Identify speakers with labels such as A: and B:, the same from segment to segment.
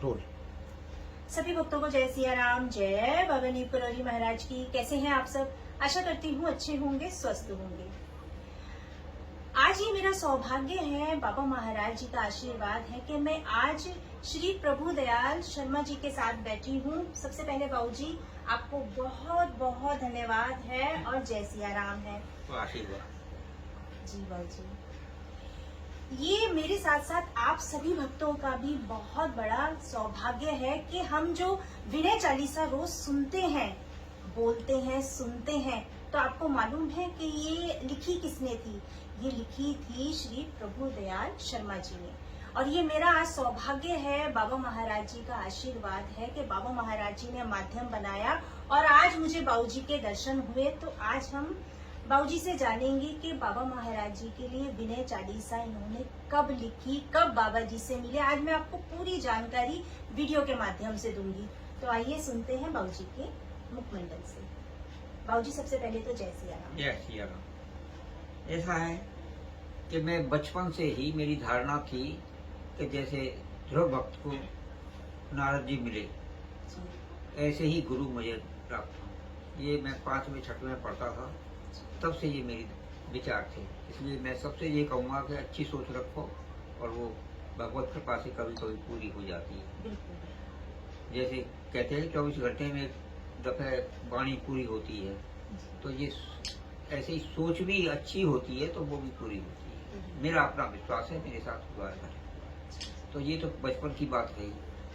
A: Role.
B: सभी भक्तों को जय सिया राम, जय बाबा नीम करौली महाराज की। कैसे हैं आप सब? आशा करती हूँ अच्छे होंगे, स्वस्थ होंगे। आज ये मेरा सौभाग्य है, बाबा महाराज जी का आशीर्वाद है कि मैं आज श्री प्रभु दयाल शर्मा जी के साथ बैठी हूँ। सबसे पहले बाबू जी आपको बहुत बहुत धन्यवाद है और जय सिया राम है।
A: आशीर्वाद
B: जी बाबू जी, ये मेरे साथ साथ आप सभी भक्तों का भी बहुत बड़ा सौभाग्य है कि हम जो विनय चालीसा रोज सुनते हैं, बोलते हैं, सुनते हैं, तो आपको मालूम है कि ये लिखी किसने थी? ये लिखी थी श्री प्रभु दयाल शर्मा जी ने। और ये मेरा आज सौभाग्य है, बाबा महाराज जी का आशीर्वाद है कि बाबा महाराज जी ने माध्यम बनाया और आज मुझे बाबू जी के दर्शन हुए। तो आज हम बाबू जी से जानेंगे कि बाबा महाराज जी के लिए विनय चालीसा इन्होंने कब लिखी, कब बाबा जी से मिले। आज मैं आपको पूरी जानकारी वीडियो के माध्यम से दूंगी। तो आइए सुनते हैं बाबू जी के मुखमंडल से। बाबू जी सबसे पहले तो जय सिया राम।
A: जय सिया राम। ऐसा है कि मैं बचपन से ही मेरी धारणा थी कि जैसे ध्रुव भक्त को नारद जी मिले, ऐसे ही गुरु मुझे प्राप्त हो। ये मैं 5वें 6वें में पढ़ता था, तब से ये मेरी विचार थे। इसलिए मैं सबसे ये कहूँगा कि अच्छी सोच रखो और वो भगवत कृपा से कभी कभी पूरी हो जाती है। जैसे कहते हैं 24 घंटे में एक दफे वाणी पूरी होती है, तो ये ऐसे ही सोच भी अच्छी होती है तो वो भी पूरी होती है। मेरा अपना विश्वास है, मेरे साथ हुआ है। तो ये तो बचपन की बात रही।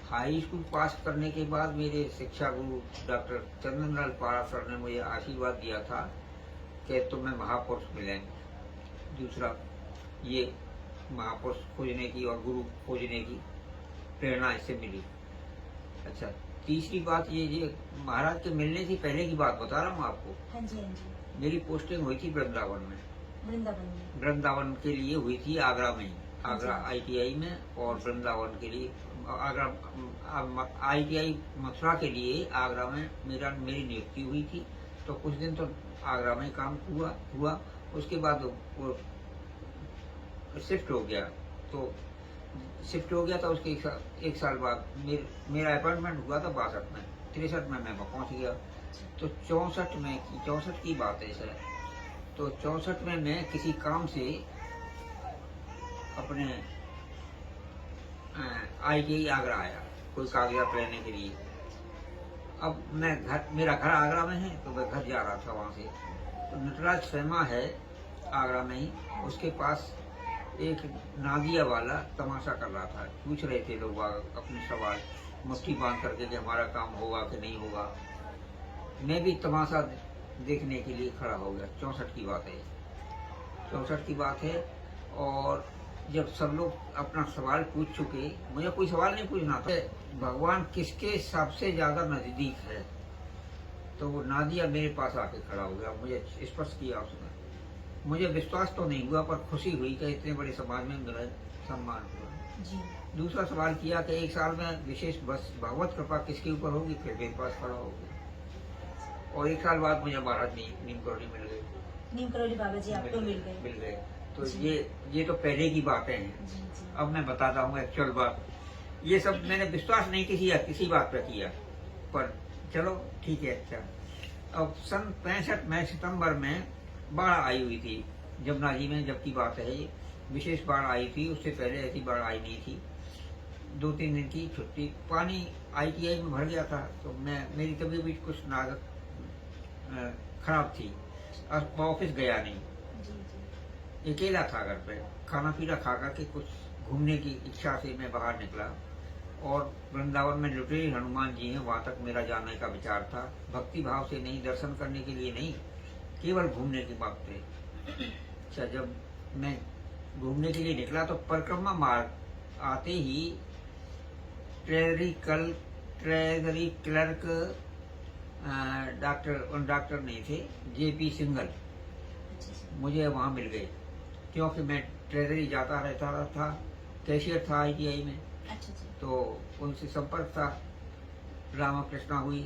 A: हाई स्कूल पास करने के बाद मेरे शिक्षा गुरु डॉक्टर चंदनलाल पारा सर ने मुझे आशीर्वाद दिया था कि तुम्हें महापुरुष मिलेंगे। दूसरा ये महापुरुष खोजने की और गुरु खोजने की प्रेरणा इससे मिली। अच्छा, तीसरी बात ये महाराज के मिलने से पहले की बात बता रहा हूँ आपको।
B: हाँ जी, हाँ जी।
A: मेरी पोस्टिंग हुई थी वृंदावन में। वृंदावन के लिए हुई थी आगरा में, आगरा ITI में, और वृंदावन के लिए आगरा ITI मथुरा के लिए आगरा में मेरी नियुक्ति हुई थी। तो कुछ दिन तो आगरा में काम हुआ। उसके बाद वो शिफ्ट हो गया। तो शिफ्ट हो गया था, उसके एक साल बाद मेरा अपॉइंटमेंट हुआ था 62 में। 63 में मैं पहुंच गया। तो 64 की बात है सर। तो 64 में मैं किसी काम से अपने ITI आगरा आया, कोई कागजात लेने के लिए। अब मेरा घर आगरा में है, तो मैं घर जा रहा था वहां से। तो नटराज सिनेमा है आगरा में ही, उसके पास एक नादिया वाला तमाशा कर रहा था। पूछ रहे थे लोग अपने सवाल, मुट्ठी बांध करके कि हमारा काम होगा कि नहीं होगा। मैं भी तमाशा देखने के लिए खड़ा हो गया। 64 की बात है, 64 की बात है। और जब सब लोग अपना सवाल पूछ चुके, मुझे कोई सवाल नहीं पूछना था। भगवान किसके सबसे ज्यादा नजदीक है, तो वो नादिया मेरे पास आके खड़ा हो गया, मुझे स्पर्श किया उसने। मुझे विश्वास तो नहीं हुआ, पर खुशी हुई कि इतने बड़े समाज में मेरा सम्मान हुआ जी। दूसरा सवाल किया कि एक साल में विशेष बस भगवत कृपा किसके ऊपर होगी, फिर मेरे पास खड़ा हो गया। और एक साल बाद मुझे महाराज नीम करौली मिल गए।
B: नीम करौली बाबा जी आपको मिल गए।
A: तो ये तो पहले की बातें हैं जी। अब मैं बताता हूँ एक्चुअल बात। ये सब मैंने विश्वास नहीं किसी बात पर किया, पर चलो ठीक है। अच्छा, अब सन 65 में सितंबर में बाढ़ आई हुई थी जमुना जी में, जबकि बात है ये विशेष बाढ़ आई थी। उससे पहले ऐसी बाढ़ आई नहीं थी। 2-3 दिन की छुट्टी, पानी ITI में भर गया था। तो मेरी तबीयत भी कुछ खराब थी, ऑफिस गया नहीं, अकेला था घर पे। खाना पीना खा करके कुछ घूमने की इच्छा से मैं बाहर निकला। और वृंदावन में लुटेरी हनुमान जी हैं, वहां तक मेरा जाने का विचार था। भक्ति भाव से नहीं, दर्शन करने के लिए नहीं, केवल घूमने की बात पे। अच्छा, जब मैं घूमने के लिए निकला तो परिक्रमा मार्ग आते ही ट्रेजरी क्लर्क डॉक्टर नहीं थे, JP सिंगल, मुझे वहां मिल गए। क्योंकि मैं ट्रेजरी जाता रहता था, कैशियर था ITI में। तो उनसे संपर्क था, रामा कृष्णा हुई,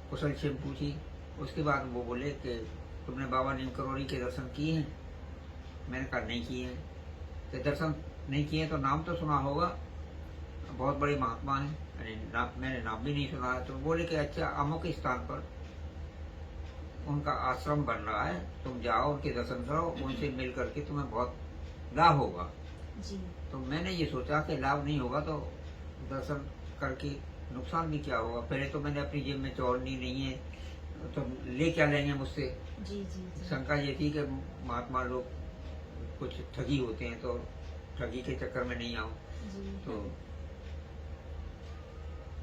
A: कुशल क्षेम पूछी। उसके बाद वो बोले कि तुमने बाबा नीम करौली के दर्शन किए हैं? मैंने कहा नहीं किए हैं। तो दर्शन नहीं किए तो नाम तो सुना होगा। बहुत बड़े महात्मा हैं, मैंने नाम भी नहीं सुना है। तो बोले कि अच्छा अमुक स्थान पर उनका आश्रम बन रहा है, तुम जाओ उनके दर्शन करो, उनसे मिल करके तुम्हें बहुत लाभ होगा।
B: जी
A: तो मैंने ये सोचा कि लाभ नहीं होगा तो दर्शन करके नुकसान भी क्या होगा। पहले तो मैंने अपनी जेब में चौड़नी नहीं है, तो ले क्या लेंगे मुझसे।
B: जी जी जी
A: शंका ये थी कि महात्मा लोग कुछ ठगी होते हैं, तो ठगी के चक्कर में नहीं आऊं।
B: जी
A: तो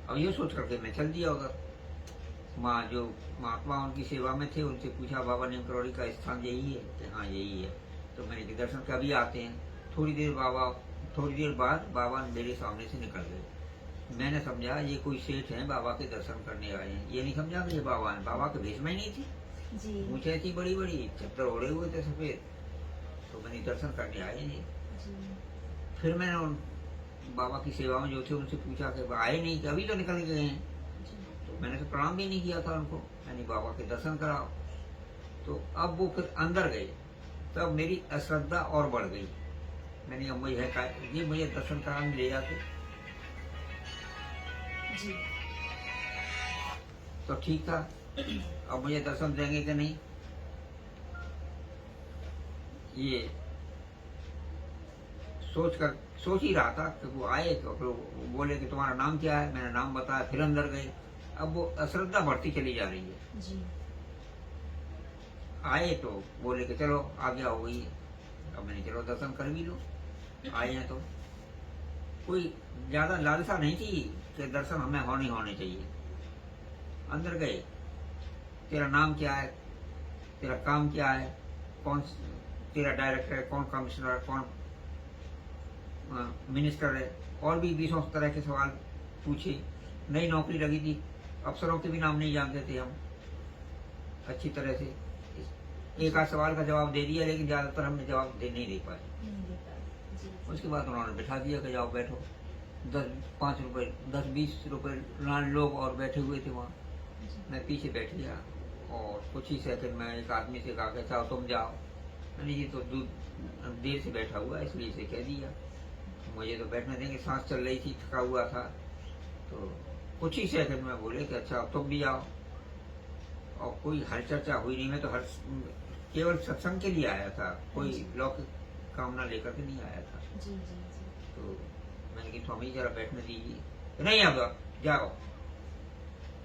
A: अब ये सोच करके मैं चल दिया उधर। वहाँ जो महात्मा उनकी सेवा में थे उनसे पूछा, बाबा नीम करौड़ी का स्थान यही है? कि हाँ यही है। तो मैंने कहा दर्शन कभी आते हैं। थोड़ी देर बाद बाबा मेरे सामने से निकल गए। मैंने समझा ये कोई सेठ हैं, बाबा के दर्शन करने आए हैं। ये नहीं समझा कि ये बाबा हैं। बाबा के भेष में ही नहीं थी,
B: जी
A: मूछें थी बड़ी बड़ी, चप्पल ओढ़े हुए थे सफेद। तो मैंने दर्शन करने आए हैं।
B: जी
A: फिर मैंने उन बाबा की सेवा में जो थे उनसे पूछा कि आए नहीं, कि अभी तो निकल गए हैं।
B: जी
A: तो मैंने तो प्रणाम भी नहीं किया था उनको, मैंने बाबा के दर्शन कराओ। तो अब वो फिर अंदर गए, तब मेरी अश्रद्धा और बढ़ गई। मैंने अब मुझे दर्शन कराने ले जाते
B: जी
A: तो ठीक था। अब मुझे दर्शन देंगे कि नहीं, ये सोच ही रहा था कि वो आए तो फिर वो बोले कि तुम्हारा नाम क्या है। मैंने नाम बताया, फिर अंदर गए। अब वो अश्रद्धा बढ़ती चली जा रही है।
B: जी
A: आए तो बोले कि चलो आज्ञा हो गई। अब मैंने चलो दर्शन कर भी लो, आए हैं तो। कोई ज्यादा लालसा नहीं थी कि दर्शन हमें होने चाहिए। अंदर गए, तेरा नाम क्या है, तेरा काम क्या है, कौन तेरा डायरेक्टर है, कौन कमिश्नर है, कौन मिनिस्टर है, और भी 20 तरह के सवाल पूछे। नई नौकरी लगी थी, अफसरों के भी नाम नहीं जानते थे हम अच्छी तरह से। एक आध सवाल का जवाब दे दिया, लेकिन ज्यादातर हमने जवाब नहीं दे पाए।
B: नहीं दे पाए। जी
A: उसके बाद उन्होंने बिठा दिया कि जाओ बैठो। 5 रुपए 10-20 रुपए लोग और बैठे हुए थे वहाँ।
B: जी
A: मैं पीछे बैठ गया और कुछ ही सेकंड में एक आदमी से कहा कि चाहो तुम जाओ। मैंने ये तो देर से बैठा हुआ है इसलिए इसे कह दिया, मुझे तो बैठने देंगे। सांस चल रही थी, थका हुआ था। तो कुछ ही सेकंड में बोले कि अच्छा तुम भी आओ। और कोई हर चर्चा हुई नहीं। मैं तो केवल सत्संग के लिए आया था, कोई लौकिक कामना लेकर के नहीं आया था।
B: जी जी जी
A: तो मैंने कहा स्वामी जरा बैठने दीजिए। नहीं अब जाओ,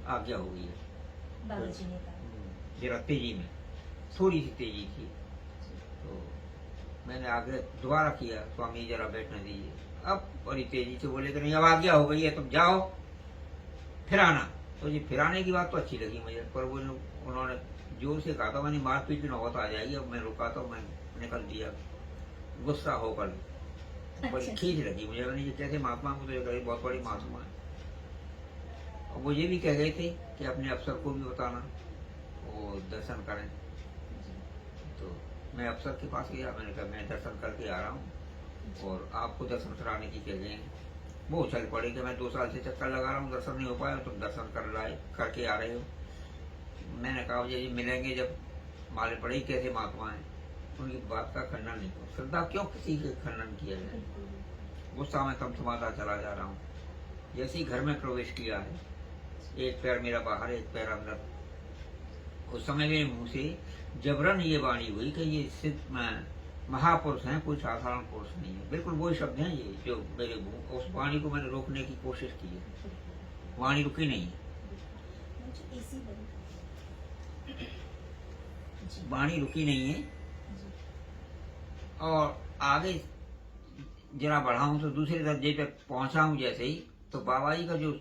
A: आज्ञा हो गई है।
B: बाबा जी ने कहा।
A: जरा तेजी में, थोड़ी सी तेजी थी। तो मैंने आगे दोबारा किया, स्वामी जरा बैठने दीजिए। अब बड़ी तेजी से बोले कि नहीं अब आज्ञा हो गई है, तुम जाओ फिर आना। तो ये फिर आने की बात तो अच्छी लगी मुझे, पर वो उन्होंने जोर से कहा था, मैंने मारपीट नौबत आ जाएगी। अब मैं रुका तो मैं निकल दिया गुस्सा होकर। बड़ी खींच लगी मुझे। मैंने ये कैसे महात्मा को, तो बहुत बड़ी महात्मा है। और वो ये भी कह गए थे कि अपने अफसर को भी बताना वो दर्शन करें। तो मैं अफसर के पास गया, मैंने कहा मैं दर्शन करके आ रहा हूँ और आपको दर्शन कराने की कह गए हैं। वो चल पड़े कि मैं 2 साल से चक्कर लगा रहा हूँ, दर्शन नहीं हो पाया, तुम दर्शन करके आ रहे हो। मैंने कहा ये मिलेंगे जब मालूम पड़े कैसे महात्मा है। उनकी बात का खंडन नहीं करो, श्रद्धा क्यों किसी के खंडन किया जाए। गुस्सा में थमथमाता चला जा रहा हूँ। जैसे ही घर में प्रवेश किया है, एक पैर मेरा बाहर एक पैर अंदर, उस समय मेरे मुंह से जबरन ये वाणी हुई कि ये सिद्ध महापुरुष हैं, कोई साधारण पुरुष नहीं है। बिल्कुल वही शब्द हैं ये जो मेरे मुंह। उस वाणी को मैंने रोकने की कोशिश की है, वाणी रुकी नहीं है। वाणी रुकी नहीं है। और आगे जरा बढ़ा हूं तो दूसरे दर्जे तक पहुंचा हूं। जैसे ही तो बाबा जी का जो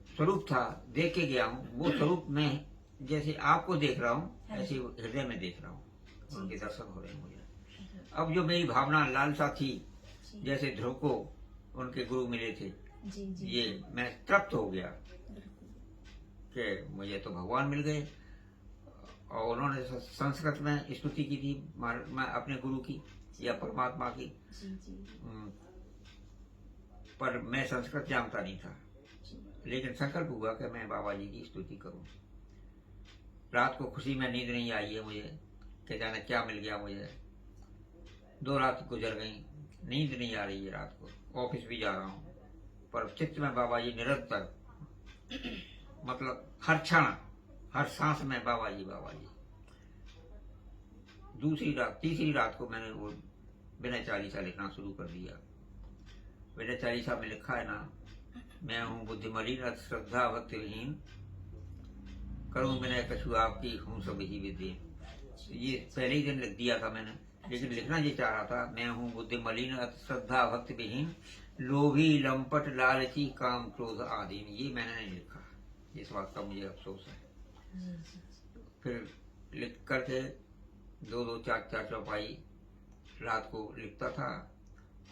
A: स्वरूप था देख के गया हूं, वो स्वरूप में जैसे आपको देख रहा हूं ऐसे हृदय में देख रहा हूं। उनके दर्शन हो रहे हैं मुझे। अब जो मेरी भावना लालसा थी, जैसे ध्रुव को उनके गुरु मिले थे, ये मैं तृप्त हो गया कि मुझे तो भगवान मिल गए। और उन्होंने संस्कृत में स्तुति की थी मैं अपने गुरु की या परमात्मा की। पर मैं संस्कृत जानता नहीं था, लेकिन संकल्प हुआ कि मैं बाबा जी की स्तुति करूं। रात को खुशी में नींद नहीं आई है मुझे कि जाने क्या मिल गया मुझे। 2 रात गुजर गई, नींद नहीं आ रही है रात को। ऑफिस भी जा रहा हूँ, पर चित्त में बाबा जी निरंतर, मतलब हर क्षण हर सांस में बाबा जी बाबा जी। दूसरी रात तीसरी रात को मैंने वो विनय चालीसा लिखना शुरू कर दिया। विनय चालीसा में लिखा है ना, मैं हूँ बुद्धिमलीन अति श्रद्धा भक्तिहीन, करूँ विनय कछु आपकी हूँ सब ही विद्येन। ये पहले ही दिन लिख दिया था मैंने, लेकिन लिखना ये चाह रहा था, मैं हूँ बुद्धिमलीन अति श्रद्धा भक्ति विहीन, लोभी लंपट लालची काम क्रोध आदि। ये मैंने नहीं लिखा, इस बात का मुझे अफसोस है। फिर लिख करके 2-2 4-4 चौपाई रात को लिखता था,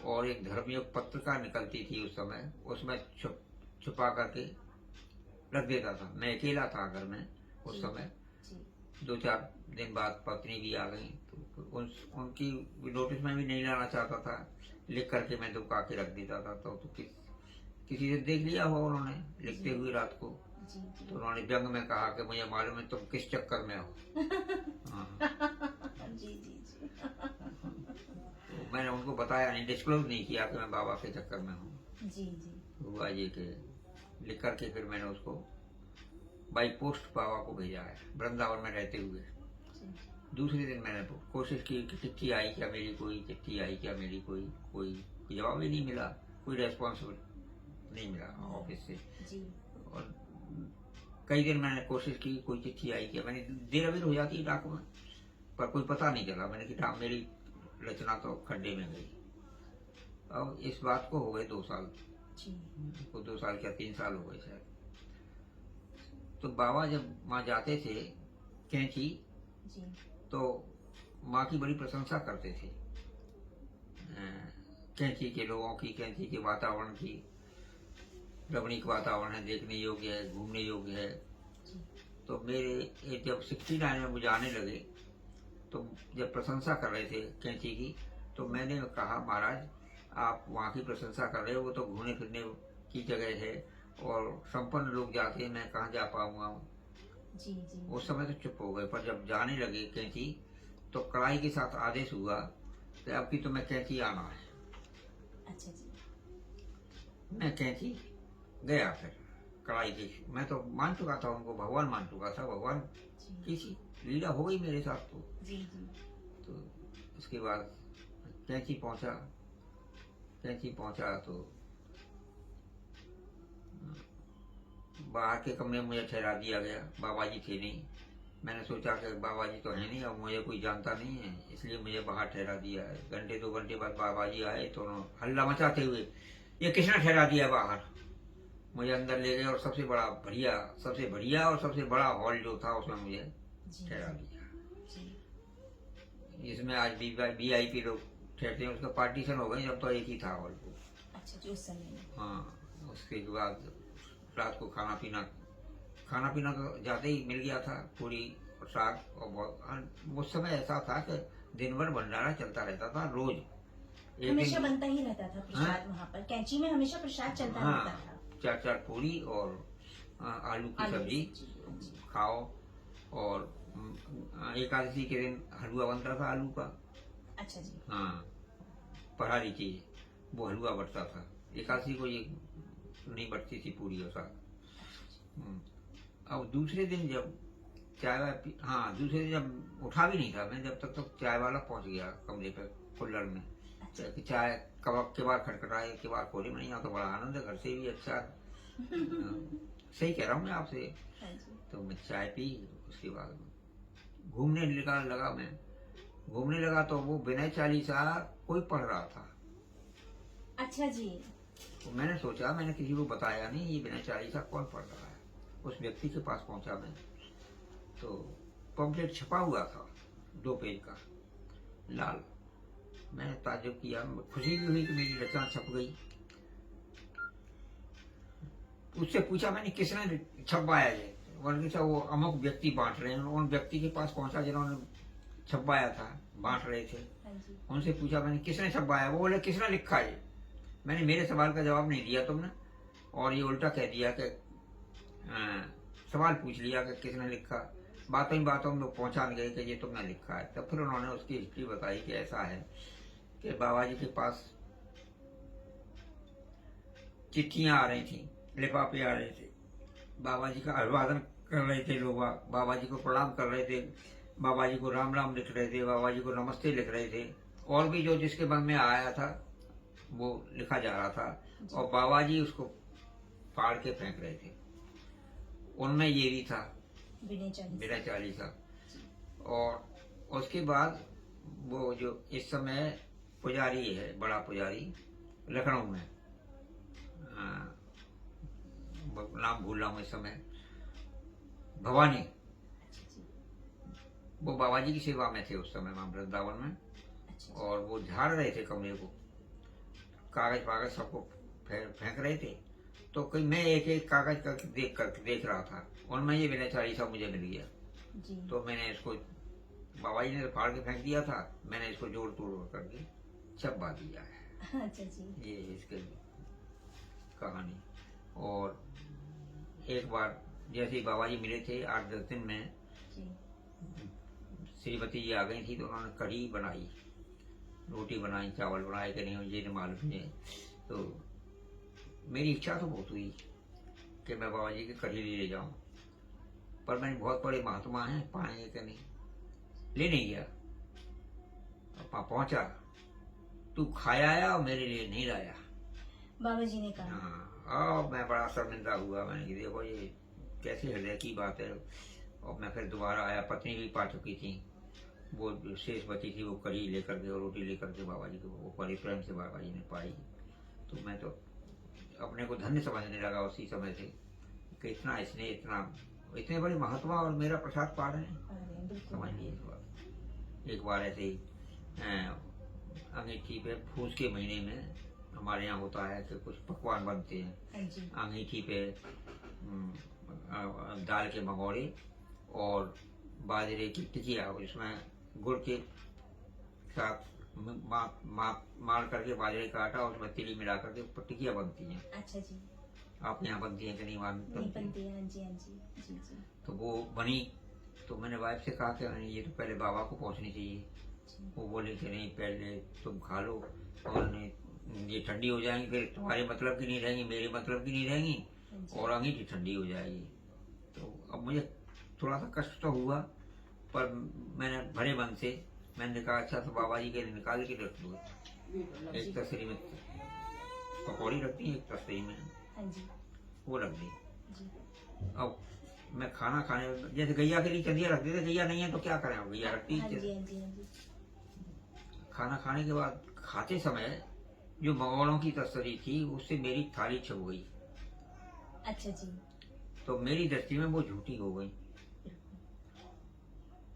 A: और एक धर्मयोग पत्रिका निकलती थी उस समय, उसमें छुपा करके रख देता था। मैं अकेला था घर में उस समय। 2-4 दिन बाद पत्नी भी आ गई, तो उनकी नोटिस में भी नहीं लाना चाहता था, लिख करके मैं दुबका के रख देता था। तो किसी ने देख लिया हो उन्होंने लिखते हुए रात को, तो उन्होंने व्यंग में कहा कि मुझे मालूम है तुम किस चक्कर में हो। हाँ।
B: जी।
A: तो मैंने उनको बताया नहीं, डिस्क्लोज नहीं किया कि मैं बाबा के चक्कर में हूँ।
B: जी।
A: हुआ ये कि लिख करके फिर मैंने उसको बाई पोस्ट बाबा को भेजा है, वृंदावन में रहते हुए। दूसरे दिन मैंने कोशिश की कि चिट्ठी आई क्या मेरी, कोई चिट्ठी आई क्या मेरी, कोई जवाब ही नहीं मिला, कोई रेस्पॉन्स नहीं मिला ऑफिस से। और कई दिन मैंने कोशिश की, कोई चिट्ठी आई क्या, मैंने देर अबेर हो जाती है डाक में, पर कोई पता नहीं चला। मैंने कहा मेरी रचना तो खड्डे में गई। अब इस बात को हो गए 2 साल, को 2 साल क्या 3 साल हो गए शायद। तो बाबा जब वहाँ जाते थे कैंची, तो माँ की बड़ी प्रशंसा करते थे, कैंची के लोगों की, कैंची के वातावरण की। रमणीक वातावरण है, देखने योग्य है, घूमने योग्य है। तो मेरे जब 69 में मुझे आने लगे, तो जब प्रशंसा कर रहे थे कैंची की, तो मैंने कहा महाराज आप वहाँ की प्रशंसा कर रहे हो, वो तो घूमने फिरने की जगह है और संपन्न लोग जाते हैं, मैं कहाँ जा पाऊंगा। उस समय तो चुप हो गए, पर जब जाने लगे कैंची, तो कड़ाई के साथ आदेश हुआ कि अब की तुम्हें कैंची आना है।
B: अच्छा जी।
A: मैं कैंची गया। फिर कड़ाई की, मैं तो मान चुका था उनको, भगवान मान चुका था, भगवान की लीला हो गई मेरे साथ। तो उसके बाद कैंची पहुंचा तो बाहर के कमरे में मुझे ठहरा दिया गया। बाबा जी थे नहीं, मैंने सोचा कि बाबा जी तो है नहीं और मुझे कोई जानता नहीं है, इसलिए मुझे बाहर ठहरा दिया है। 1-2 घंटे बाद बाबा जी आए तो हल्ला मचाते हुए, ये किसने ठहरा दिया बाहर। मुझे अंदर ले गए और सबसे बढ़िया और सबसे बड़ा हॉल जो था उसमें मुझे ठहरा दिया, जिसमें आज VIP लोग ठहरते हैं। उसका पार्टीशन हो गई, जब तो एक ही था हॉल को।
B: अच्छा जी, उस समय में।
A: हाँ, उसके बाद रात को खाना पीना तो जाते ही मिल गया था, पूरी और साग और बहुत। उस समय ऐसा था कि दिन भर भंडारा चलता रहता था, रोज
B: हमेशा बनता ही रहता था प्रसाद। वहाँ पर कैंची में हमेशा प्रसाद चलता रहता था।
A: 4 पूरी और आलू की सब्जी खाओ, और एकादशी के दिन हलवा बनता था आलू का।
B: अच्छा जी।
A: हाँ, पहाड़ी चीज, वो हलवा बढ़ता था। एकादशी को ये नहीं बढ़ती थी पूरी और साग। अब दूसरे दिन जब दूसरे दिन जब उठा भी नहीं था मैं, जब तक तो चाय वाला पहुंच गया कमरे पे कुल्लर में। चाय केबाड़ खटखटाए, केबाड़ खोले, नहीं यहाँ तो बड़ा आनंद है, घर से भी अच्छा। सही कह रहा हूँ मैं आपसे। तो मैं चाय पी, उसके बाद घूमने लगा तो वो विनय चालीसा कोई पढ़ रहा था।
B: अच्छा जी।
A: तो मैंने सोचा, मैंने किसी को बताया नहीं ये विनय चालीसा कौन पढ़ रहा है। उस व्यक्ति के पास पहुंचा मैं, तो पम्पलेट छपा हुआ था 2 पेज का, लाल। मैंने ताज्जुब किया, खुशी भी हुई कि मेरी रचना छप गई। उससे पूछा मैंने किसने छपवाया है। वो अमुक व्यक्ति बांट रहे हैं। उन व्यक्ति के पास पहुंचा जिन्होंने छपवाया था, बांट रहे थे। उनसे पूछा मैंने किसने छपवाया। वो बोले किसने लिखा है। मैंने मेरे सवाल का जवाब नहीं दिया तुमने, और ये उल्टा कह दिया कि सवाल पूछ लिया कि किसने लिखा। बातों में पहुंचा गए कि ये तुमने लिखा है। तब फिर उन्होंने उसकी हिस्ट्री बताई कि ऐसा है कि बाबा जी के पास चिट्ठियां आ रही थी, लिफाफे आ रहे थे, बाबा जी का अभिवादन कर रहे थे लोग, बाबा जी को प्रणाम कर रहे थे, बाबा जी को राम राम लिख रहे थे, बाबा जी को नमस्ते लिख रहे थे, और भी जो जिसके मन में आया था वो लिखा जा रहा था, और बाबा जी उसको फाड़ के फेंक रहे थे। उनमें ये भी था विनय चालीसा। और उसके बाद वो जो इस समय पुजारी है, बड़ा पुजारी लखनऊ में, नाम भूल रहा हूँ इस समय, भवानी, वो बाबा जी की सेवा में थे उस समय वहां वृंदावन में, और वो झाड़ रहे थे कमरे को, कागज पागज सबको फेंक रहे थे। तो कोई मैं एक एक कागज का देख रहा था, उनमें ये विनय चालीसा मुझे मिल गया
B: जी।
A: तो मैंने इसको, बाबा जी ने फाड़ के फेंक दिया था, मैंने इसको जोड़ तोड़ करके छपवा दिया है।
B: अच्छा जी।
A: ये इसके कहानी। और एक बार जैसे ही बाबा जी मिले थे 8-10 दिन में,
B: जी।
A: श्रीमती जी आ गई थी तो उन्होंने कढ़ी बनाई, रोटी बनाई, चावल बनाए कि नहीं मुझे नहीं मालूम है। तो मेरी इच्छा तो बहुत हुई कि मैं बाबा जी की कढ़ी ले जाऊं, पर मैंने बहुत बड़े महात्मा हैं, पाएंगे कि नहीं, ले नहीं गया। वहां पहुंचा, तू खाया आया और मेरे लिए नहीं लाया।
B: बाबा जी ने कहा।
A: हाँ, और मैं बड़ा शर्मिंदा हुआ, मैंने कहा देखो ये कैसे हृदय की बात है। और मैं फिर दोबारा आया, पत्नी भी पा चुकी थी, वो जो शेष बची थी वो कढ़ी लेकर के और रोटी लेकर के बाबा जी को, वो बड़े प्रेम से बाबा जी ने पाई। तो मैं तो अपने को धन्य समझने लगा उसी समय से कि इतना इसने इतने बड़े महात्मा और मेरा प्रसाद पा रहे हैं, समझ लीजिए इस बात। एक बार ऐसे ही अंगीठी पे फूस के महीने में हमारे यहाँ होता है कि कुछ पकवान बनते हैं, अंगीठी पे दाल के मंगोड़े और बाजरे की टिकिया, उसमें गुड़ के साथ मार करके बाजरे का आटा, उसमें तिली मिला करके टिकिया बनती हैं।
B: अच्छा जी।
A: आपके यहाँ बनती है कि नहीं
B: बनती है? हाँ जी, हाँ जी, जी जी।
A: तो वो बनी, तो मैंने वाइफ से कहा कि ये तो पहले बाबा को पहुंचनी चाहिए। वो बोले कि नहीं पहले तुम खा लो, और ये ठंडी हो जाएंगी, फिर तुम्हारे मतलब की नहीं रहेंगी, मेरे मतलब की नहीं रहेंगी, और अंगीठी ठंडी हो जाएगी। तो अब मुझे थोड़ा सा कष्ट तो हुआ, पर मैंने भरे मन से मैंने कहा अच्छा तो बाबा जी के निकाल के रख दो, एक तसरी में पकौड़ी रखती है, एक तसरी में वो रख दी। अब मैं खाना खाने, जैसे गैया के लिए चंदिया रख देते, गैया नहीं है तो क्या करें, गैया रखती है। खाना खाने के बाद खाते समय जो मंगोड़ों की तस्वीर थी उससे मेरी थाली छप गई।
B: अच्छा जी।
A: तो मेरी दृष्टि में वो झूठी हो गई,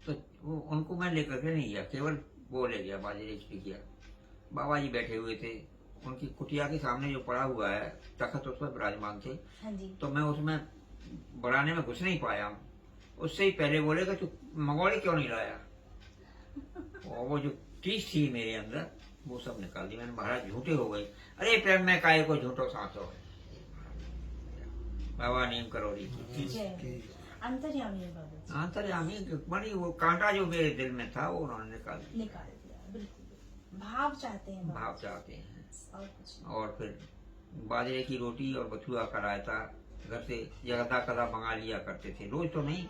A: तो वो उनको मैं लेकर के नहीं गया, केवल वो ले गया बाजरे की टिकिया। बाबा जी बैठे हुए थे, उनकी कुटिया के सामने जो पड़ा हुआ है तखत, उस पर विराजमान थे। तो मैं उसमें बढ़ाने में घुस नहीं पाया। उससे ही पहले बोले कि तू मंगोड़े क्यों नहीं लाया, और वो जो टीस थी मेरे अंदर वो सब निकाल दी मैंने। महाराज झूठे हो गए, अरे प्रेम में काय को झूठो सांसो है। बाबा नीम करोड़ी अंतर्यामी बड़ी, वो कांटा जो मेरे दिल में था वो उन्होंने निकाल
B: दिया। बिल्कुल भाव चाहते हैं
A: और फिर बाजरे की रोटी और बथुआ का रायता घर से जगदा कदा मंगा लिया करते थे, रोज तो नहीं।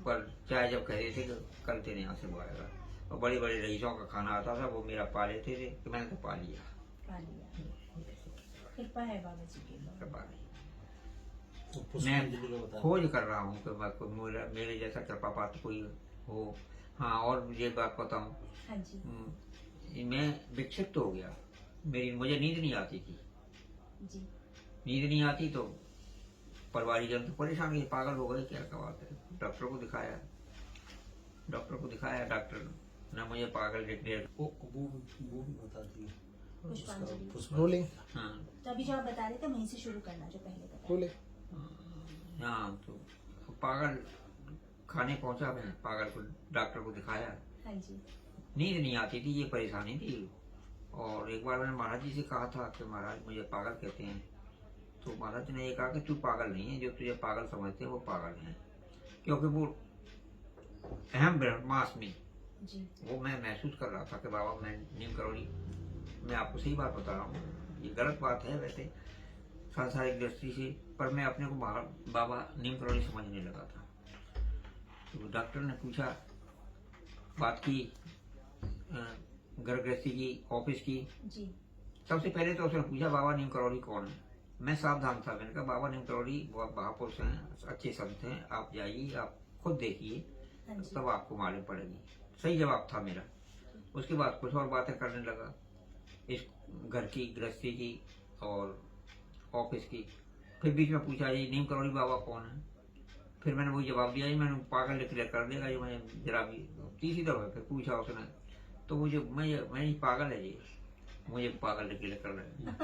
A: पर चाय जब कहते थे कि कल तेरे यहाँ से वो आएगा, और बड़े बड़े रईसों का खाना आता था, वो मेरा पा लेते थे, तो मैंने तो पा लिया।
B: कृपा है बाबा जी की।
A: कृपा नहीं, मैं खोज कर रहा हूँ कि मेरे जैसा कृपा पात्र कोई हो। हाँ, और मुझे बात बताऊँ, मैं विक्षिप्त हो गया, मुझे नींद नहीं आती थी
B: जी।
A: नींद नहीं आती तो परिवारीजन तो परेशान हुए, पागल हो गए, क्या बात है। डॉक्टर को दिखाया, डॉक्टर ने मुझे पागल डिक्लेयर।
B: पुष्पांजलि। हाँ, तो अभी जो आप बता रहे थे वहीं से शुरू करना, जो पहले बताया।
A: हाँ, तो पागल खाने पहुंचा, मैं पागल को डॉक्टर को दिखाया।
B: हाँ जी।
A: नींद नहीं आती थी, ये परेशानी थी। और एक बार मैंने महाराज जी से कहा था कि महाराज मुझे पागल कहते हैं, तो महाराज ने ये कहा कि तू पागल नहीं है, जो तुझे पागल समझते हैं वो पागल हैं। क्योंकि वो अहम ब्रह्मास्मि
B: जी।
A: वो मैं महसूस कर रहा था कि बाबा मैं नीम करोड़ी, मैं आपको सही बात बता रहा हूँ, ये गलत बात है वैसे, सांसारिक दृष्टि से, पर मैं अपने को बाबा नीम करौली समझने लगा था। तो डॉक्टर ने पूछा, बात की घर गृहस्थी की, ऑफिस की।
B: जी।
A: सबसे पहले तो उसने पूछा बाबा नीम करौली कौन है। मैं सावधान था, मैंने कहा बाबा नीम करौली बहुत महापुरुष हैं, अच्छे संत हैं, आप जाइए, आप खुद देखिए,
B: हाँ जी।
A: तब आपको मालूम पड़ेगी। सही जवाब था मेरा। उसके बाद कुछ और बातें करने लगा, इस घर की गृहस्थी की और ऑफिस की। फिर बीच में पूछा ये नीम करौली बाबा कौन है। फिर मैंने वही जवाब दिया, मैंने पागल डिक्लेयर कर देगा ये, मैं जरा भी। तीसरी दफा फिर पूछा उसने, तो मुझे मैं पागल है जी, मुझे पागल डिक्लेयर कर रहे हैं।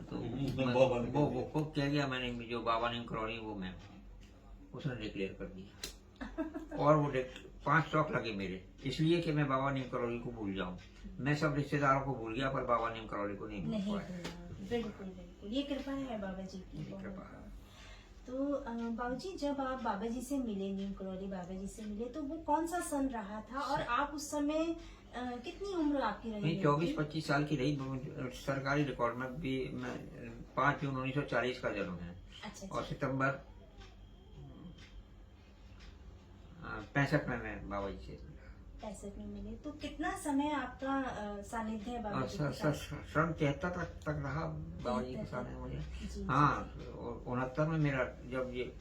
A: तो वो खुद कह गया, मैंने जो बाबा नीम करौली वो मैं, उसने डिक्लेयर कर दिया। और वो 5 शौक लगे मेरे, इसलिए कि मैं बाबा नीम करौली को भूल जाऊं। मैं सब रिश्तेदारों को भूल गया, पर बाबा नीम करौली को नहीं भूल
B: नहीं
A: पाया।
B: भूला। बिल्कुल बिल्कुल, ये कृपा है बाबा जी की।
A: ये कृपा है।
B: तो बाबू जी, जब आप बाबा जी से मिले, नीम करौली बाबा जी से मिले, तो वो कौन सा सन रहा था और आप उस समय कितनी उम्र आपकी रही?
A: नहीं, 24-25 साल की रही। सरकारी रिकॉर्ड में भी मैं 5 जून 1940 का जन्म है।
B: अच्छा।
A: और सितंबर 65 में मैं बाबा जी से
B: 65 में मिले, तो कितना समय आपका सानिध्य है बाबा जी के साथ?
A: सन 73 तक रहा बाबा जी के साथ में मुझे।
B: जी,
A: हाँ, 69 में मेरा जब ये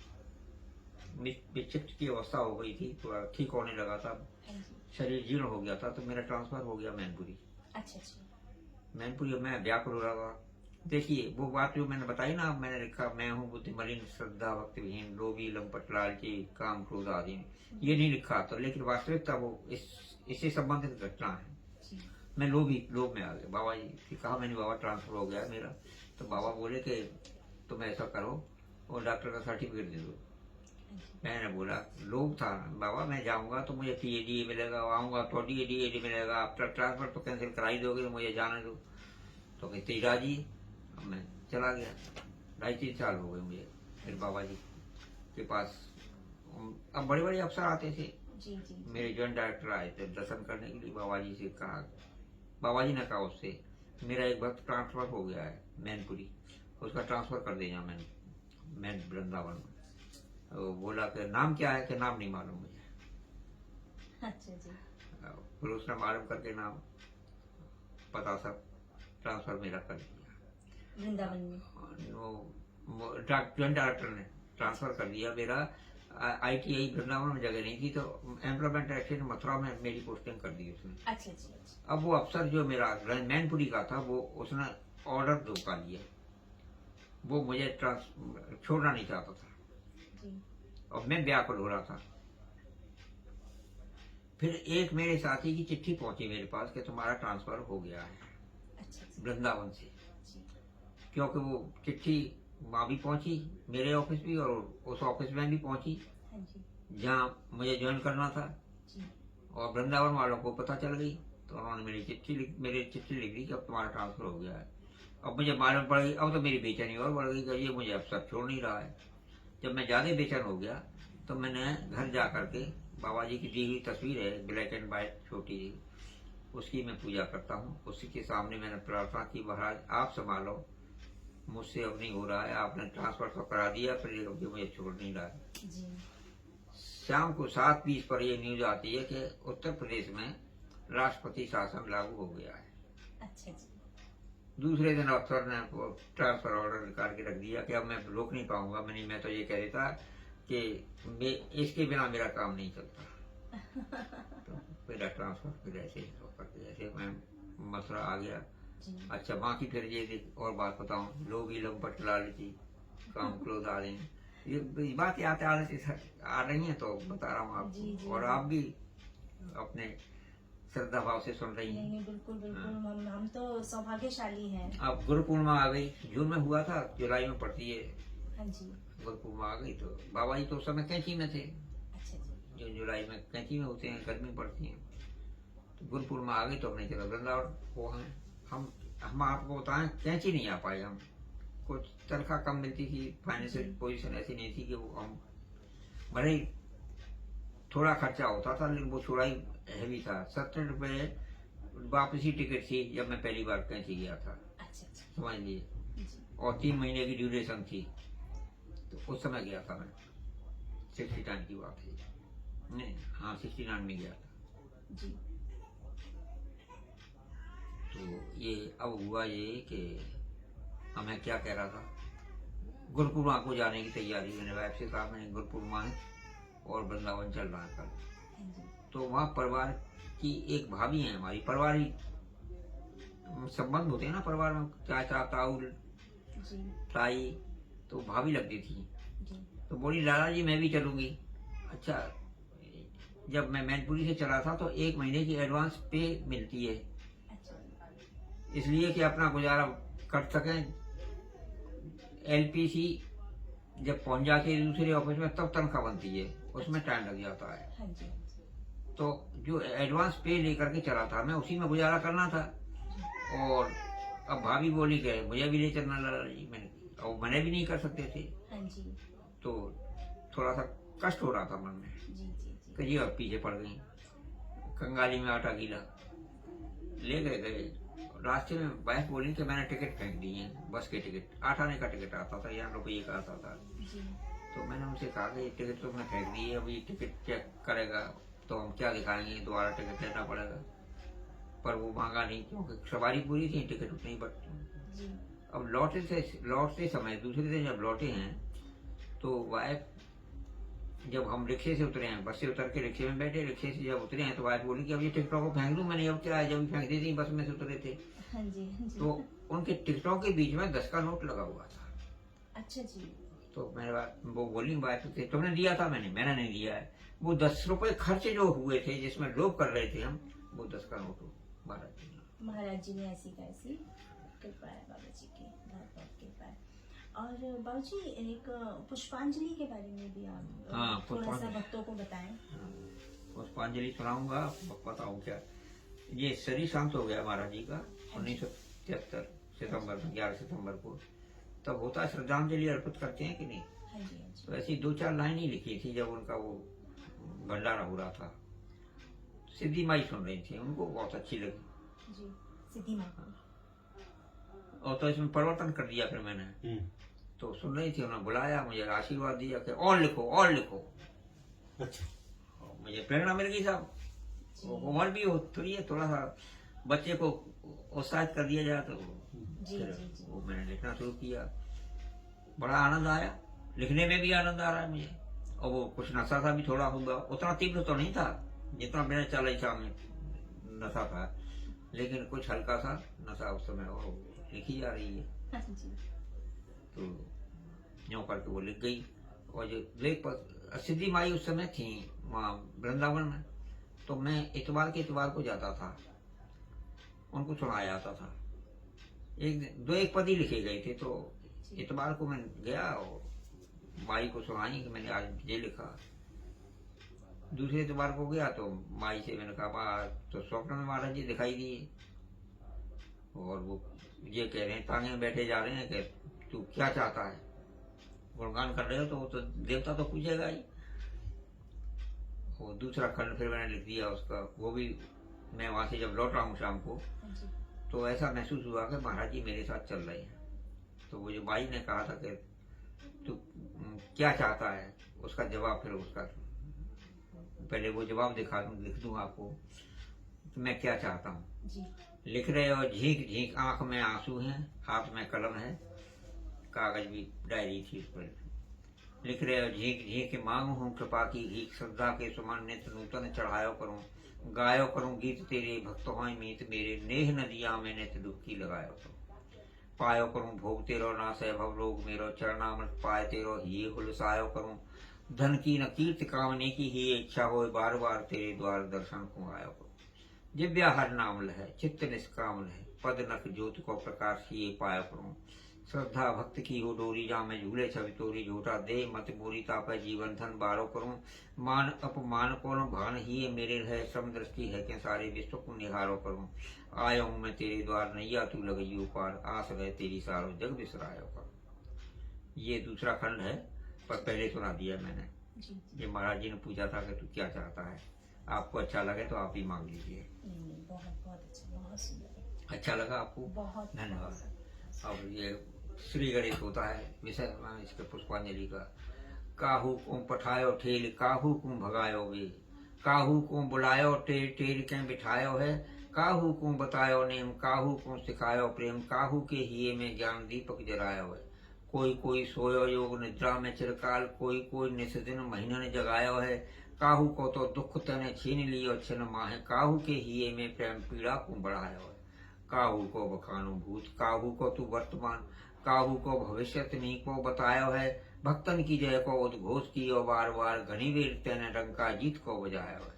A: विक्षिप्त की अवस्था हो गई थी, थोड़ा ठीक होने लगा था,
B: जी।
A: शरीर जीर्ण हो गया था, तो मेरा ट्रांसफर हो गया मैनपुरी।
B: अच्छा अच्छा।
A: मैनपुरी में व्याकुल हो रहा था। देखिए वो बात जो मैंने बताई ना, मैंने लिखा मैं हूँ बुद्धि मलिन, श्रद्धा भक्ति विहीन, लोभी लंपट लालची, काम क्रोध आदि, ये नहीं लिखा तो, लेकिन वास्तविकता वो इससे संबंधित घटना है।
B: जी।
A: मैं लोभ में आ गया। बाबा जी की कहा मैंने, बाबा ट्रांसफर हो गया मेरा। तो बाबा बोले कि तुम ऐसा करो और डॉक्टर का सर्टिफिकेट दे दो। मैंने बोला, लोभ था बाबा, मैं जाऊंगा तो मुझे टीएडी मिलेगा, आऊंगा तो डीएडी मिलेगा, आप ट्रांसफर तो कैंसिल करा ही दोगे, तो मुझे जाने दो। तो कहते राजी। अब मैं चला गया। 2.5-3 साल हो गए मुझे फिर बाबा जी के पास। अब बड़े बड़े अफसर आते थे।
B: जी जी।
A: मेरे जॉइंट डायरेक्टर आए थे दर्शन करने के लिए। बाबा जी से कहा, बाबा जी ने कहा उससे, मेरा एक वक्त ट्रांसफर हो गया है मैनपुरी, उसका ट्रांसफर कर देना मैन वृंदावन में। वो बोला कि नाम क्या है, कि नाम नहीं मालूम मुझे।
B: अच्छा जी।
A: फिर उसने मालूम करके नाम पता सब ट्रांसफर मेरा कर दिया
B: वृंदावन में।
A: जॉइंट डायरेक्टर ने ट्रांसफर कर दिया मेरा। ITI वृंदावन में जगह नहीं थी, तो एम्प्लॉयमेंट एक्सचेंज मथुरा में मेरी पोस्टिंग कर दी उसने।
B: अच्छा जी। अच्छा।
A: अब वो अफसर जो मेरा मैनपुरी का था, वो उसने ऑर्डर धोखा दिया, वो मुझे छोड़ना नहीं चाहता था
B: जी।
A: और मैं व्याकुल हो रहा था। फिर एक मेरे साथी की चिट्ठी पहुंची मेरे पास कि तुम्हारा ट्रांसफर हो गया है
B: अच्छा जी।
A: वृंदावन से।
B: जी।
A: क्योंकि वो चिट्ठी वहां भी पहुंची, मेरे ऑफिस भी, और उस ऑफिस में भी पहुंची
B: हाँ जी।
A: जहाँ मुझे ज्वाइन करना था।
B: जी।
A: और वृंदावन वालों को पता चल गई, तो उन्होंने मेरी चिट्ठी लिख दी कि अब तुम्हारा ट्रांसफर हो गया है। अब मुझे मालूम पड़ गई, अब तो मेरी बेचैनी और बढ़ गई कि ये मुझे अफसर छोड़ नहीं रहा है। जब मैं ज्यादा बेचैन हो गया, तो मैंने घर जा करके, बाबा जी की दी हुई तस्वीर है ब्लैक एंड व्हाइट छोटी जी, उसकी मैं पूजा करता हूँ। उसी के सामने मैंने प्रार्थना की, महाराज आप संभालो, मुझसे अब नहीं हो रहा है, आपने ट्रांसफर तो करा दिया, फिर ये मुझे छोड़ नहीं रहा है।
B: जी।
A: शाम को 7:20 पर यह न्यूज आती है कि उत्तर प्रदेश में राष्ट्रपति शासन लागू हो गया है।
B: अच्छा जी।
A: दूसरे दिन अफसर ने ट्रांसफर ऑर्डर निकाल के रख दिया कि अब मैं रोक नहीं पाऊंगा। मैं तो ये कह देता कि इसके बिना मेरा काम नहीं चलता। तो मेरा ट्रांसफर फिर ऐसे ही करके जैसे मैं मथुरा आ गया।
B: जी।
A: अच्छा, बाकी फिर ये और बात बताऊं, लोभी लंपट लालची, काम क्रोध आ रहे हैं, ये बात आते आ रही है, तो बता रहा हूँ आपको।
B: जी, जी,
A: और
B: जी।
A: आप भी अपने श्रद्धा भाव से सुन रही
B: नहीं
A: हैं।
B: नहीं, बिल्कुल बिल्कुल, हम तो सौभाग्यशाली हैं।
A: अब गुरु पूर्णिमा आ गई, जून में हुआ था, जुलाई में पड़ती है।
B: हाँ जी।
A: गुरु पूर्णिमा आ गई, तो बाबा जी तो उस समय कैंची में थे,
B: अच्छा जी।
A: जो जुलाई में कैंची में होते हैं, गर्मी पड़ती है। तो गुरु पूर्णिमा आ गई तो हमने चला वृंदावन। वो हैं हम आपको बताएं, कैंची नहीं आ पाए हम, कुछ तनख्वाह कम मिलती थी, फाइनेंशियल पोजीशन ऐसी नहीं थी कि वो हम, भले ही थोड़ा खर्चा होता था, लेकिन वो थोड़ा ही हैवी था। 70 रुपए वापसी टिकट थी जब मैं पहली बार कैंची गया था,
B: अच्छा अच्छा।
A: समझ लीजिए।
B: जी।
A: और 3 महीने की ड्यूरेशन थी। तो उस समय गया था मैं, 69 की बात है। नहीं, हाँ 69 में गया था।
B: जी
A: तो ये अब हुआ ये कि मैं क्या कह रहा था, गुरुपुरमा को जाने की तैयारी। मैंने वाइफ से कहा मैंने गुरुपुरमा है और वृंदावन चल रहा है कल।
B: हाँ जी
A: तो वहाँ परिवार की एक भाभी है, हमारी पारिवारिक संबंध होते हैं ना परिवार में, चाचा ताऊ
B: जी
A: ताई, तो भाभी लगती थी।
B: जी
A: तो बोली लाला जी मैं भी चलूंगी। अच्छा, जब मैं मैनपुरी से चला था तो 1 महीने की एडवांस पे मिलती है,
B: अच्छा
A: इसलिए कि अपना गुजारा कर सकें। एलपीसी जब पहुंच जाती है दूसरे ऑफिस में तब तनख्वाह बनती है, उसमें टाइम लग जाता है।
B: हाँ जी
A: तो जो एडवांस पे लेकर के चला था मैं, उसी में गुजारा करना था। और अब भाभी बोली कि मुझे भी ले चलना लाला जी। मैंने भी नहीं कर सकते थे,
B: हाँ जी
A: तो थोड़ा सा कष्ट हो रहा था मन में
B: जी जी जी
A: कि जी अब पीछे पड़ गई। कंगाली में आटा गीला ले गए। रास्ते में वाइफ बोली कि मैंने टिकट फेंक दी है, बस के टिकट 8 आने का टिकट आता था, 11 रुपये का आता था।
B: जी
A: तो मैंने उनसे कहा कि ये टिकट तो मैं फेंक दी है, अब ये टिकट चेक करेगा तो हम क्या दिखाएंगे, दोबारा टिकट लेना पड़ेगा। पर वो मांगा नहीं, क्योंकि सवारी पूरी थी, टिकट उतनी बट।
B: जी
A: अब लौटते समय दूसरे दिन जब लौटे हैं तो वाइफ, जब हम रिक्शे से उतरे हैं, बस से उतर के रिक्शे में बैठे, रिक्शे से जब उतरे हैं तो वाइफ बोली कि अब ये टिकटों को फेंक दूं। मैंने अब क्या है, जब फेंक दी थी, बस में से उतरे थे।
B: हाँ जी हाँ जी
A: तो उनके टिकटों के बीच में 10 का नोट लगा हुआ था।
B: अच्छा जी
A: तो मैंने वो बोली वाइफ से, तुमने दिया था? मैंने नहीं दिया है। वो 10 रुपए खर्च जो हुए थे जिसमें लोभ कर रहे थे हम, वो 10 का नोट
B: महाराज जी ने ऐसी कैसी कृपा है, बाबा जी की बहुत कृपा है। और बाबू जी एक पुष्पांजलि के बारे में भी आप
A: हाँ,
B: थोड़ा सा
A: पुष्पांजलि।
B: भक्तों को बताएं।
A: पुष्पांजलि सुनाऊंगा, बताऊं क्या। ये शरीर शांत हो गया महाराज जी का 1973 सितंबर में, 11 सितंबर को। तब होता है श्रद्धांजलि अर्पित करते हैं कि नहीं।
B: हाँ जी हाँ जी
A: तो ऐसी 2-4 लाइन ही लिखी थी जब उनका वो भंडारा हो रहा था। सिद्धि माई सुन रही थी, उनको बहुत अच्छी लगी।
B: जी सिद्धि माँ
A: और तो इसमें परिवर्तन कर दिया फिर मैंने। तो सुन रही थी, उन्होंने बुलाया, मुझे आशीर्वाद दिया कि और लिखो और लिखो।
C: अच्छा
A: और मुझे प्रेरणा मिल गई साहब। उम्र भी हो थोड़ी है, थोड़ा सा बच्चे को उत्साहित कर दिया जाए तो
B: जी
A: फिर
B: जी जी
A: वो मैंने लिखना शुरू किया। बड़ा आनंद आया, लिखने में भी आनंद आ रहा है मुझे। और वो कुछ नशा था भी थोड़ा होगा, उतना तीव्र तो नहीं था जितना मैंने 40 में नशा था, लेकिन कुछ हल्का सा नशा उस समय और लिखी जा रही है।
B: हाँ जी
A: तो यूँ करके वो लिख गई। और जो लेख पर सिद्धि माई उस समय थी वहाँ वृंदावन में, तो मैं इतवार के इतवार को जाता था, उनको सुनाया जाता था। एक पद ही लिखे गए थे, तो इतवार को मैं गया और माई को सुनाई कि मैंने आज ये लिखा। दूसरे इतवार को गया तो माई से मैंने कहा, तो स्वप्न में महाराज जी दिखाई दिए और वो ये कह रहे हैं, तांगे में बैठे जा रहे हैं कि तू क्या चाहता है, गुणगान कर रहे हो तो देवता तो पूछेगा ही। और दूसरा खंड फिर मैंने लिख दिया उसका, वो भी मैं वहां से जब लौट रहा हूँ शाम को,
B: हाँ जी
A: तो ऐसा महसूस हुआ कि महाराज जी मेरे साथ चल रहे हैं। तो वो जो माई ने कहा था कि तू क्या चाहता है, उसका जवाब फिर उसका पहले वो जवाब लिख दूं आपको। तो मैं क्या चाहता हूँ,
B: जी
A: लिख रहे हो, झींक झींक आंख में आंसू हैं, हाथ में कलम है, कागज भी डायरी थी उस पर। लिख रहे हो, झींक झींक मांगू हूँ कृपा की भीख, श्रद्धा के समान नित्य नूतन चढ़ायो करूँ, गायो करूँ गीत तेरे, भक्त होय मीत मेरे, नेह नदिया में नित्य डुबकी लगायो करूँ, पायो करूँ भोग तेरो नासय भव रोग मेरो, चरणामृत पाए तेरो ही हुलसायो करूँ, धन की न कीर्ति कामने की ही इच्छा हो, बार बार तेरे द्वार दर्शन को आयो करूँ, जिव्या हर नाम लहे चित्त निष्काम रहे, पद नख ज्योति को प्रकाश ये पाया करूँ, श्रद्धा भक्त की हो डोरी, जा मैं झूले छवि तोरी, झूठा दे मत बोरी, तापे जीवन धन बारो करूं, मान अपमान को न भान ही मेरे रहे, सम दृष्टि है कि सारे विश्व को निहारो करूं, आया हूं मैं तेरे द्वार, नैया तू लगइयो पार, आस रहे तेरी सारो जग बिसरायो कर। ये दूसरा खंड है, पर पहले सुना दिया मैंने।
B: जी
A: ये महाराज जी ने पूछा था कि तू क्या चाहता है, आपको अच्छा लगे तो आप ही मांग लीजिए।
B: नहीं, बहुत बहुत अच्छा, बहुत सुंदर,
A: अच्छा लगा आपको?
B: बहुत
A: धन्यवाद। अब ये श्री गणेश होता है विषय इसके पुष्पांजलि का। काहू को पठायो ठेल, काहू को भगायो वे, काहू को बुलायो टेर टेर के बिठायो है, काहू को बतायो नेम, काहू को सिखायो प्रेम, काहू के हिये में ज्ञान दीपक जरायो है। कोई कोई सोयो योग निद्रा में चिरकाल, कोई कोई निस्दिन महीनन जगायो है, काहू को तो दुख तने छीन लियो छिन माहे, काहू के हिये में प्रेम पीड़ा को बढ़ायो है। काहू को बखानो भूत, काहू को तू वर्तमान, काहू को भविष्य नी को बतायो है, भक्तन की जय को उद्घोष कियो बार बार, घनी वीर तेने डंका जीत को बजायो है।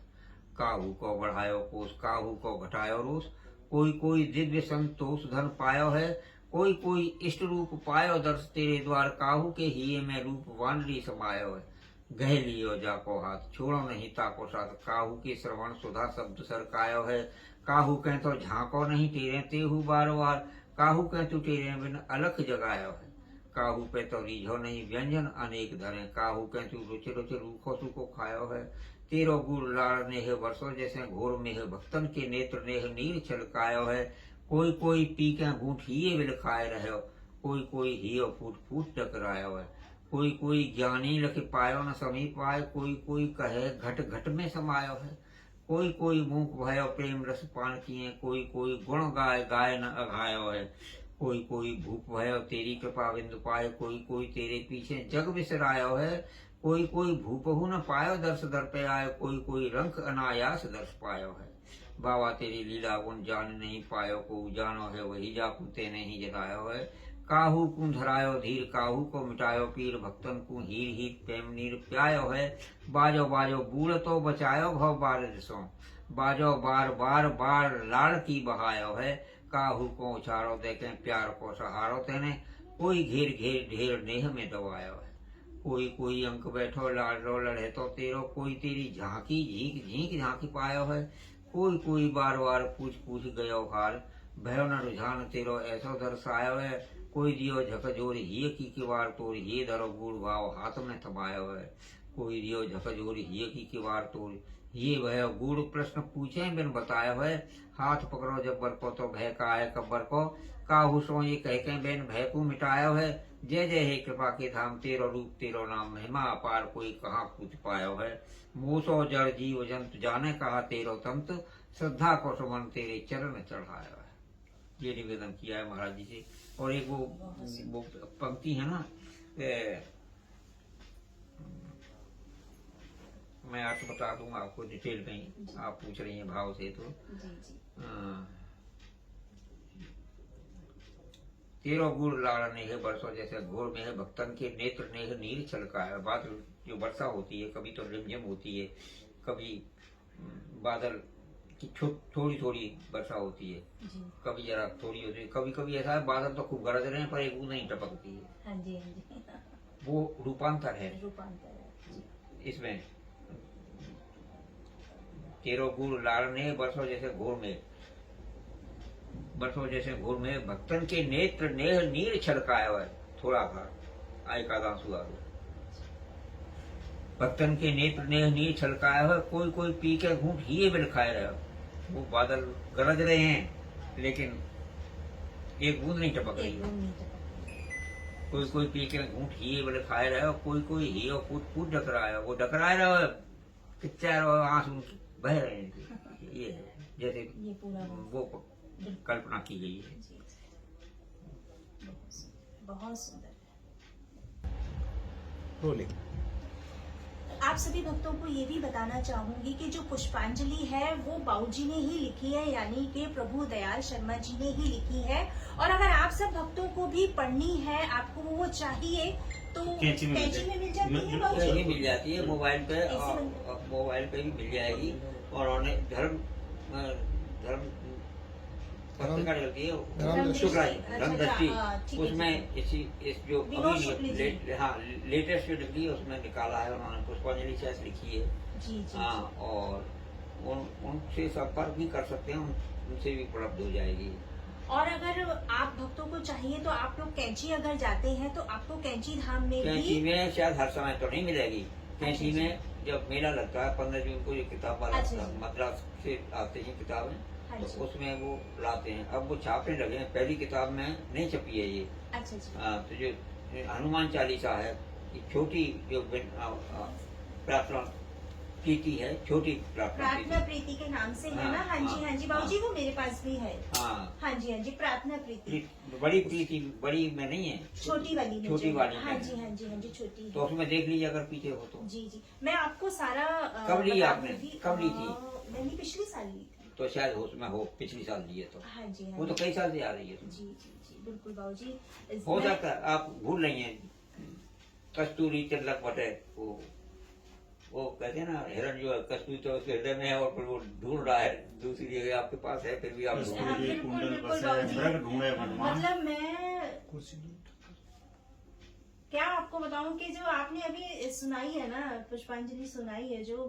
A: काहू को बढ़ायो कोष, काहू को घटायो रोष, कोई कोई दिव्य संतोष धन पायो है, कोई कोई इष्ट रूप पायो दर्श तेरे द्वार, काहू के हिये में रूप वानरी समायो है। गह लियो जाको हाथ, छोड़ो नहीं ताको साथ, काहू के श्रवण सुधा शब्द सरकायो है, काहू कह तो झांको नहीं तेरे तेहू बार बार, काहू कह तू तेरे बिन अलख जगायो है। काहू पे तो रीझो नहीं व्यंजन अनेक धरे, काहू कह तू रुच रुच रूखो सुखो खायो है। तेरो गुड़ लाड़ नेह वर्षो जैसे घोर मेह, भक्तन के नेत्र नेह नीर छलकायो है। कोई कोई पी के घूंट हिये बिल खाए रहो, कोई हियो फूट फूट टकरायो है। कोई ज्ञानी लख पायो न समीप आए, कोई कहे घट घट में समायो है। कोई मूक भयो प्रेम रस पान किए, कोई गुण गाय गाय न अघायो है। कोई भूप भयो तेरी कृपा बिंदु पाए, कोई तेरे पीछे जग बिसरायो है। कोई भूपहु न पायो दर्श दर पे आए, कोई रंक अनायास दर्श पायो है। बाबा तेरी लीला गुण जान नहीं पायो, को जानो है वही जाकू ते नहीं जतायो है। काहू को धरायो धीर, काहू को मिटायो पीर, भक्तन को हीर हीर प्रेम नीर प्यायो है। बाजो बाजो बूढ़ तो बचायो भव बार दिसो, बाजो बार बार बार लाड़ की बहायो है। काहू को उछारो देखे प्यार को सहारो तेने, कोई घेर घेर ढेर नेह में दबायो है। कोई अंक बैठो लाडो लड़े तो तेरो, कोई तेरी झांकी झीक झीक झांकी पायो है। कोई बार बार पूछ पूछ गयो हाल, भयो न रुझान तेरो ऐसो दर्शायो है। कोई दियो झकझोर हिये की किवार तोड़, ये धरो गुड़ भाव हाथ में थमायो है। कोई दियो झकझोर हिये की किवार तोड़, ये भयो गुड़ प्रश्न पूछे बिन बतायो है। हाथ पकड़ो जब्बर को तो भय का है कब्बर को, काहू सो ये कह के बिन भय को मिटायो है। जय जय हे कृपा के धाम, तेरो रूप तेरो नाम महिमा अपार, कोई कहाँ पूछ पायो है। मूसो जड़ जीव जंत जाने कहा तेरो तंत, श्रद्धा को सुमन तेरे चरण चढ़ायो है। ये निवेदन किया है महाराज जी से। और एक वो पंक्ति है ना, मैं अर्थ बता दूंगा आपको डिटेल में, आप पूछ रही हैं भाव से तो। तेरो गुड़ लाड़ नेह बरसो जैसे घोर में है, भक्तन के नेत्र नेह नीर छलका है। बादल जो वर्षा होती है, कभी तो रिमझिम होती है, कभी बादल की थोड़ी थोड़ी वर्षा होती है, कभी जरा थोड़ी होती है, कभी कभी ऐसा है बादल तो खूब गरज रहे हैं पर एक बूंद नहीं टपकती है।
B: हाँ जी, हाँ जी।
A: वो रूपांतर है इसमें। तेरो गुड़ लाड़ ने बरसो जैसे घोर में, बरसो जैसे घोर में, भक्तन के नेत्र नेह नीर छलकाया है। थोड़ा था आय का दांस हुआ, भक्तन के नेत्र नेह नीर छलकाया है। कोई पी के घूंट हिये बिल खाए रहे हो। वो बादल गरज रहे हैं लेकिन एक बूंद नहीं टपक रही है। कोई पी के घूंट हिये बिल खाए रहे हो, कोई हियो फूट फूट डकराया, वो डकराए रहे हो, किच्चा आंसू बह रहे हैं। ये है जैसे
B: ये पूरा
A: वो कल्पना की गई है।
B: बहुत सुंदर।
C: बोले
B: आप सभी भक्तों को ये भी बताना चाहूंगी कि जो पुष्पांजलि है वो बाबूजी ने ही लिखी है, यानी कि प्रभु दयाल शर्मा जी ने ही लिखी है। और अगर आप सब भक्तों को भी पढ़नी है, आपको वो चाहिए तो कैंची में मिल जाती है बाबूजी?
A: मिल जाती है मोबाइल पे, और मोबाइल पे भी मिल जाएगी। और उन्हें धर्म पत्रिका निकलती है धर्मदृष्टि, उसमें इस जो लेटेस्ट जो निकली है उसमें निकाला है उन्होंने, पुष्पांजलि शायद लिखी है।
B: जी जी।
A: हाँ, और उनसे संपर्क भी कर सकते हैं, उनसे भी उपलब्ध हो जाएगी।
B: और अगर आप भक्तों को चाहिए तो आप लोग कैंची अगर जाते हैं तो आपको कैंची धाम में
A: कैंची में शायद हर समय तो नहीं मिलेगी। कैंची में जब मेला लगता है 15 जून को, ये किताब वाला मद्रास से आते हैं किताबें,
B: हाँ
A: तो
B: जी।
A: उसमें वो लाते हैं। अब वो छापने लगे हैं, पहली किताब में नहीं छपी है ये।
B: अच्छा जी।
A: तो जो हनुमान चालीसा है, ये छोटी जो प्रार्थना प्रीति है, छोटी प्रार्थना
B: प्रार्थना
A: प्रीति।
B: प्रीति के नाम से है
A: हाँ,
B: ना? हाँ जी,
A: हाँ,
B: हाँ जी
A: हाँ।
B: बाबूजी, वो मेरे पास भी है।
A: हाँ,
B: हाँ जी, हाँ जी, प्रार्थना प्रीति।
A: बड़ी प्रीति, बड़ी में नहीं है,
B: छोटी वाली में
A: छोटी
B: जो-
A: वाली में
B: हाँ
A: है।
B: जी, हाँ जी, हाँ जी, छोटी
A: तो
B: है।
A: उसमें देख लीजिए अगर पीछे हो तो।
B: जी जी, मैं आपको सारा
A: कब ली
B: बता
A: आपने?
B: दूंगी।
A: कब ली थी?
B: मैंने पिछले साल ली थी।
A: तो शायद उसमें हो, पिछली साल लिए तो।
B: हाँ जी, हाँ
A: वो तो
B: जी।
A: कई साल से आ रही है।
B: जी जी जी, बिल्कुल बाबूजी।
A: हो
B: मैं-
A: सकता है आप भूल रही हैं। कस्तूरी तिलक बटे, वो कहते हैं ना, हिरण जो है कस्तूरी तो उसके हृदय में है और फिर वो ढूंढ रहा है दूसरी जगह, आपके पास है फिर भी आप ढूंढ
B: हाँ,
A: रही हैं।
B: बिल्कुल,
C: कुंडल
B: बिल्कुल
C: बसे
B: बाबूजी।
C: मृग ढूंढे हनुमान।
B: मतलब मैं क्या आपको बताऊं कि जो आपने अभी सुनाई है ना, पुष्पांजलि सुनाई है जो,